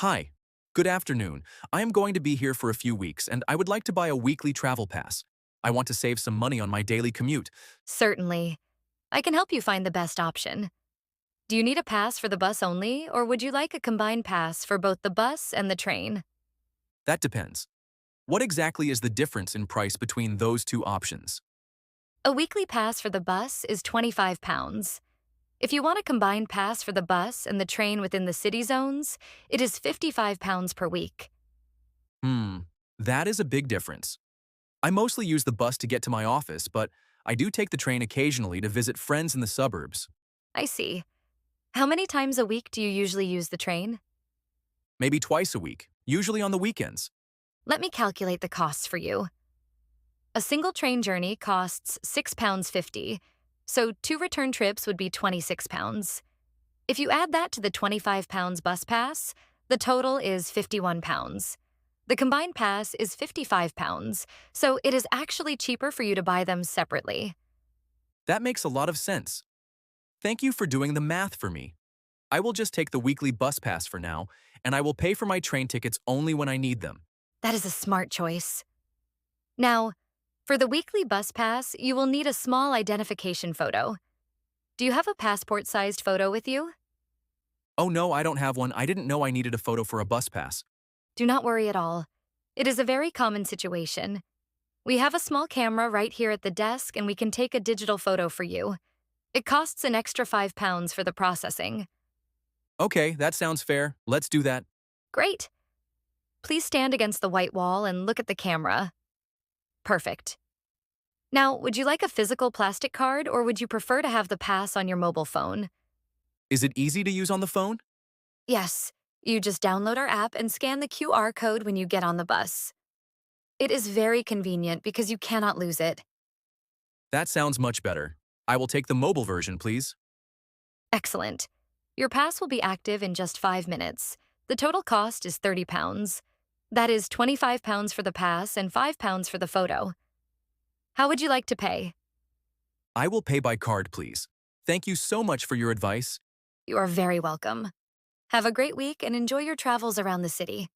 Hi. Good afternoon. I am going to be here for a few weeks and I would like to buy a weekly travel pass. I want to save some money on my daily commute. Certainly. I can help you find the best option. Do you need a pass for the bus only, or would you like a combined pass for both the bus and the train? That depends. What exactly is the difference in price between those two options? A weekly pass for the bus is £25. If you want a combined pass for the bus and the train within the city zones, it is £55 per week. Hmm, that is a big difference. I mostly use the bus to get to my office, but I do take the train occasionally to visit friends in the suburbs. I see. How many times a week do you usually use the train? Maybe twice a week, usually on the weekends. Let me calculate the costs for you. A single train journey costs £6.50, so two return trips would be £26. If you add that to the £25 bus pass, the total is £51. The combined pass is £55, so it is actually cheaper for you to buy them separately. That makes a lot of sense. Thank you for doing the math for me. I will just take the weekly bus pass for now, and I will pay for my train tickets only when I need them. That is a smart choice. Now, for the weekly bus pass, you will need a small identification photo. Do you have a passport-sized photo with you? Oh no, I don't have one. I didn't know I needed a photo for a bus pass. Do not worry at all. It is a very common situation. We have a small camera right here at the desk and we can take a digital photo for you. It costs an extra £5 for the processing. Okay, that sounds fair. Let's do that. Great. Please stand against the white wall and look at the camera. Perfect. Now, would you like a physical plastic card or would you prefer to have the pass on your mobile phone? Is it easy to use on the phone? Yes, you just download our app and scan the QR code when you get on the bus. It is very convenient because you cannot lose it. That sounds much better. I will take the mobile version, please. Excellent. Your pass will be active in just 5 minutes. The total cost is £30. That is £25 for the pass and £5 for the photo. How would you like to pay? I will pay by card, please. Thank you so much for your advice. You are very welcome. Have a great week and enjoy your travels around the city.